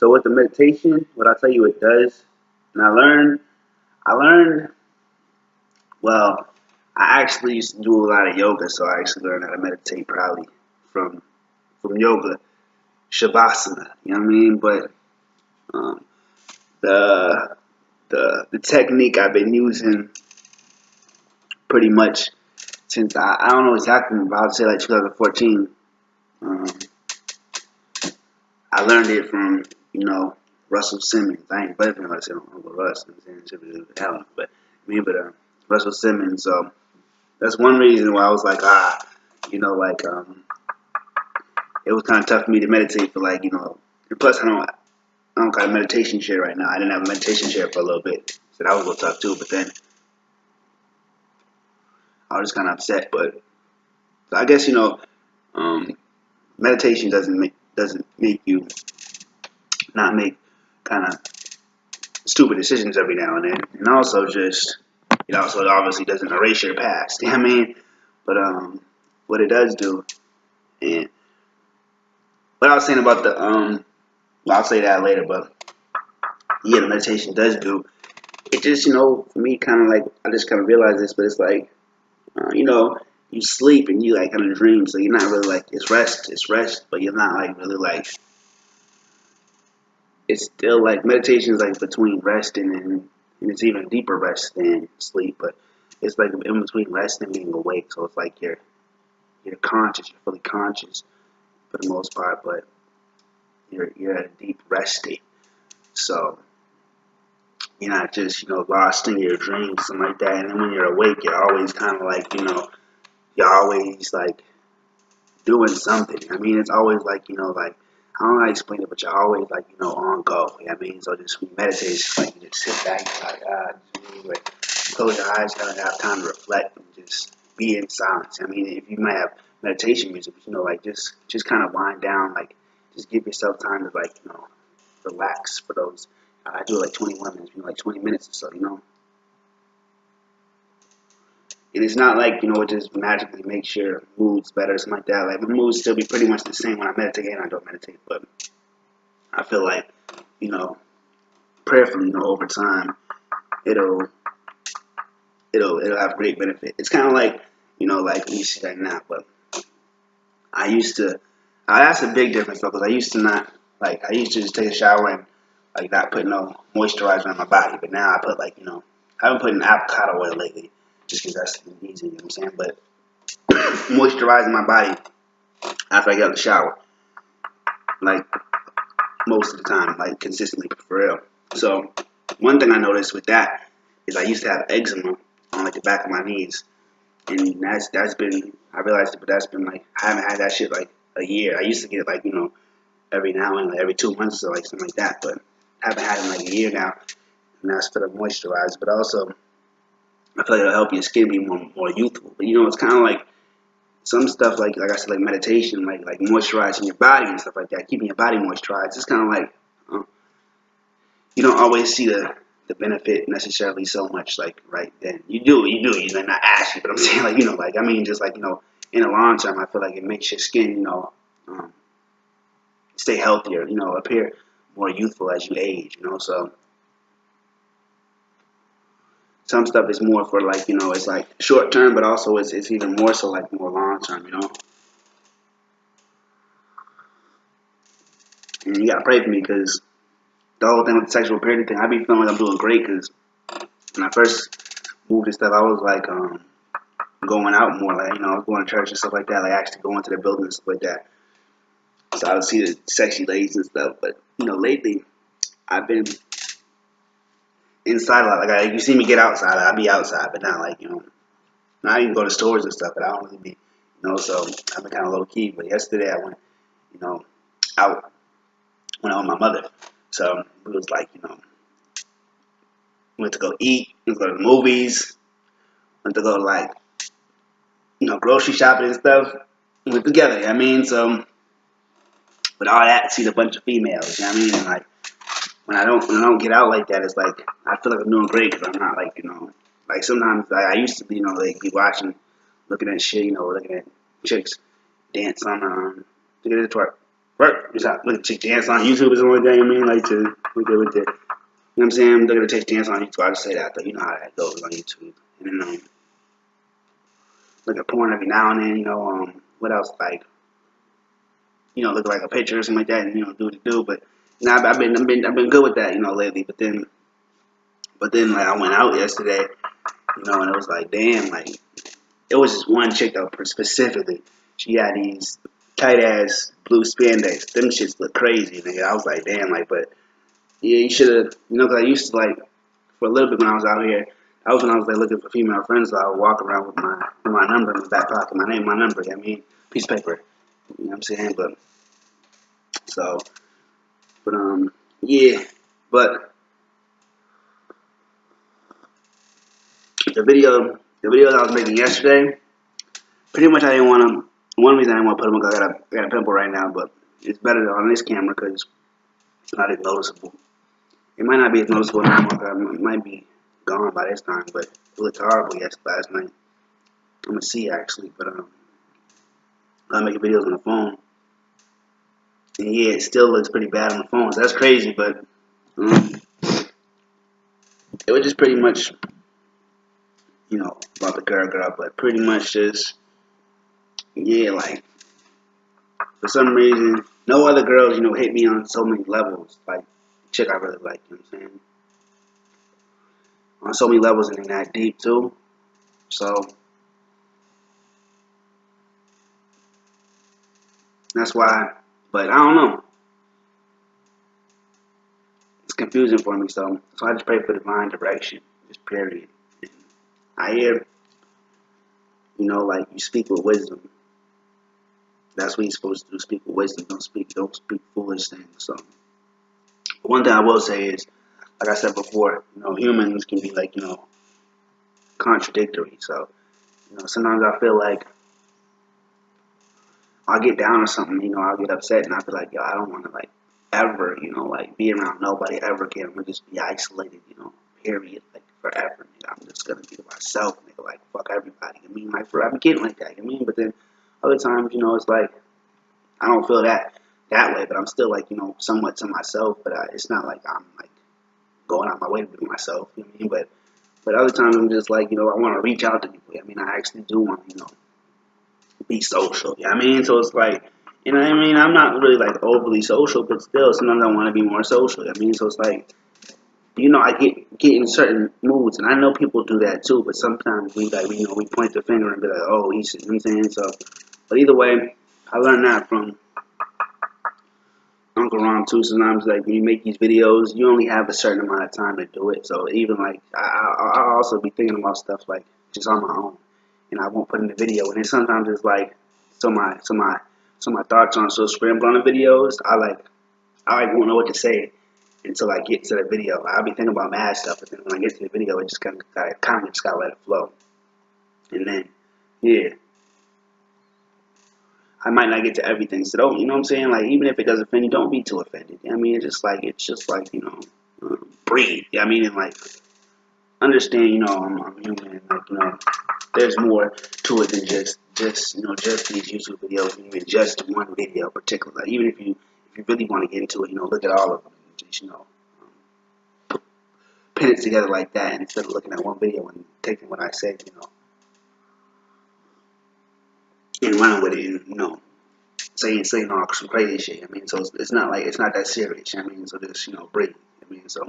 So with the meditation, what I tell you it does, and I learned, well, I actually used to do a lot of yoga, so I actually learned how to meditate probably from from yoga, shavasana. You know what I mean? But um, the the technique I've been using pretty much since I don't know exactly, but I would say like 2014. Um, I learned it from Russell Simmons. I ain't better than Uncle Russ. I'm saying should be Allen, but Russell Simmons. That's one reason why I was like like it was kind of tough for me to meditate for And plus, I don't got a meditation chair right now. I didn't have a meditation chair for a little bit, so that was a little tough too. But then I was just kind of upset. But so I guess um, meditation doesn't make you not make kind of stupid decisions every now and then, and also just it also obviously doesn't erase your past. You know what I mean? But what it does do, and what I was saying about well, I'll say that later. But yeah, the meditation does do. It just for me kind of like I just kind of realized this, but it's like you sleep and you like kind of dream, so you're not really like it's rest, but you're not like really like it's still like meditation is like between resting and it's even deeper rest than sleep, but it's like in between rest and being awake. So it's like you're conscious, you're fully conscious for the most part, but you're at a deep rest state. So you're not just lost in your dreams, something like that. And then when you're awake, you're always kind of like you're always like doing something. I mean, it's always like like I don't know how to explain it, but you're always like on go. You know what I mean? So just when you meditate, it's just like you just sit back, you're like just like close your eyes, kind of have time to reflect and just be in silence. I mean, if you might have meditation music, but like just kind of wind down, like just give yourself time to like relax for those. I do it like 21 minutes, like 20 minutes or so. And it's not like, it just magically makes your moods better or something like that. Like, my moods still be pretty much the same when I meditate and I don't meditate. But I feel like, you know, prayerfully, over time, it'll it'll have great benefit. It's kind of like, like, let me see right now. But I used to, that's a big difference, though, because I used to not, like, I used to just take a shower and, like, not put no moisturizer on my body. But now I put, like, I haven't put in avocado oil lately just because that's easy, you know what I'm saying? But moisturizing my body after I get out of the shower, like most of the time, like consistently for real. So one thing I noticed with that is I used to have eczema on like the back of my knees, and that's been I realized it, but that's been like I haven't had that shit like a year. I used to get it like every now and like every 2 months or like something like that, but I haven't had it in like a year now, and that's for the moisturize. But also I feel like it'll help your skin be more youthful. But it's kind of like some stuff like I said, like meditation, like moisturizing your body and stuff like that, keeping your body moisturized. It's kind of like uh, you don't always see the benefit necessarily so much like right then. You know, not actually, but I'm saying like like I mean just like in the long term, I feel like it makes your skin um, stay healthier, appear more youthful as you age, so. Some stuff is more for like it's like short term, but also it's even more so like more long term. And you gotta pray for me because the whole thing with the sexual purity thing, I be feeling like I'm doing great because when I first moved and stuff, I was like going out more, like I was going to church and stuff like that, like actually going to the building and stuff like that. So I would see the sexy ladies and stuff, but lately I've been inside a lot. Like you see me get outside, I be outside, but not like now I even go to stores and stuff, but I don't really be So I've been kind of low key. But yesterday I went out went out with my mother, so it was like went to go eat, went to go to the movies, went to go like grocery shopping and stuff. We went together, you know what I mean? So with all that, see a bunch of females, you know what I mean? And like when I don't get out like that, it's like I feel like I'm doing great because I'm not like like sometimes like, I used to be like be looking at shit, looking at chicks dance on look at the twerk. Work. Just look at chick dance on YouTube or something like that. I mean, like to look at. You know what I'm saying? Look at a chick dance on YouTube. I just say that, but you know how that goes on YouTube. And then look at porn every now and then. You know, what else? Like, you know, look at like a picture or something like that, and you know, do what you do. But now I've been good with that, you know, lately. But then like I went out yesterday, you know, and it was like, damn, like it was just one chick though specifically. She had these tight ass blue spandex. Them shits look crazy, nigga. I was like, damn, like, but yeah, you should have, you know, 'cause I used to like for a little bit when I was out here. That was when I was like looking for female friends. So I would walk around with my number in my back pocket, my name, my number. You know what I mean, piece of paper. You know what I'm saying? But so, but yeah, but the video that I was making yesterday, pretty much I didn't want to. One reason I didn't want to put them up, I got a pimple right now, but it's better on this camera because it's not as noticeable. It might not be as noticeable now. It might be gone by this time, but it looked horrible last night. I'm gonna see actually, but I'm making videos on the phone, and yeah, it still looks pretty bad on the phone. So that's crazy, but it was just pretty much, you know, about the girl, but pretty much just yeah, like for some reason, no other girls, you know, hit me on so many levels. Like chick I really like, you know what I'm saying? On so many levels and that deep too. So that's why. But I don't know. It's confusing for me. So I just pray for divine direction. Just period. And I hear, you know, like you speak with wisdom. That's what you're supposed to do. Speak with wisdom. Don't speak foolish things. So one thing I will say is, like I said before, you know, humans can be like, you know, contradictory. So, you know, sometimes I feel like I'll get down or something, you know, I'll get upset and I'll be like, yo, I don't want to like ever, you know, like be around nobody ever again. I'm gonna just be isolated, you know, period, like forever. Nigga. I'm just gonna be to myself, nigga, like fuck everybody. I mean, like forever getting like that. I mean, but then other times, you know, it's like I don't feel that way, but I'm still like, you know, somewhat to myself. But it's not like I'm like going out my way to be myself. You know what I mean? But other times I'm just like, you know, I want to reach out to people. I mean, I actually do want to, you know, be social. You know what I mean? So it's like, you know what I mean? I'm not really like overly social, but still, sometimes I want to be more social. You know what I mean? So it's like, you know, I get in certain moods, and I know people do that too. But sometimes we like, you know, we point the finger and be like, oh, he's, you know what I'm saying? So, but either way, I learned that from Uncle Ron too. Sometimes like when you make these videos, you only have a certain amount of time to do it. So even like I'll also be thinking about stuff like just on my own, and I won't put in the video. And then sometimes it's like so my thoughts aren't so scrambled on the videos. I won't know what to say until I get to the video. I'll be thinking about mad stuff, but then when I get to the video, it just kind of just gotta let it flow. And then yeah. I might not get to everything, so don't, you know what I'm saying? Like, even if it does offend you, don't be too offended. I mean, it's just like, you know, breathe. I mean, and like, understand, you know, I'm human, and like, you know, there's more to it than just, you know, just these YouTube videos, even just one video in particular. Like, even if you really want to get into it, you know, look at all of them, just, you know, pin it together like that instead of looking at one video and taking what I said, you know, and running with it, and, you know, saying all some crazy shit. I mean, so it's not that serious. I mean, so just, you know, breathe. I mean, so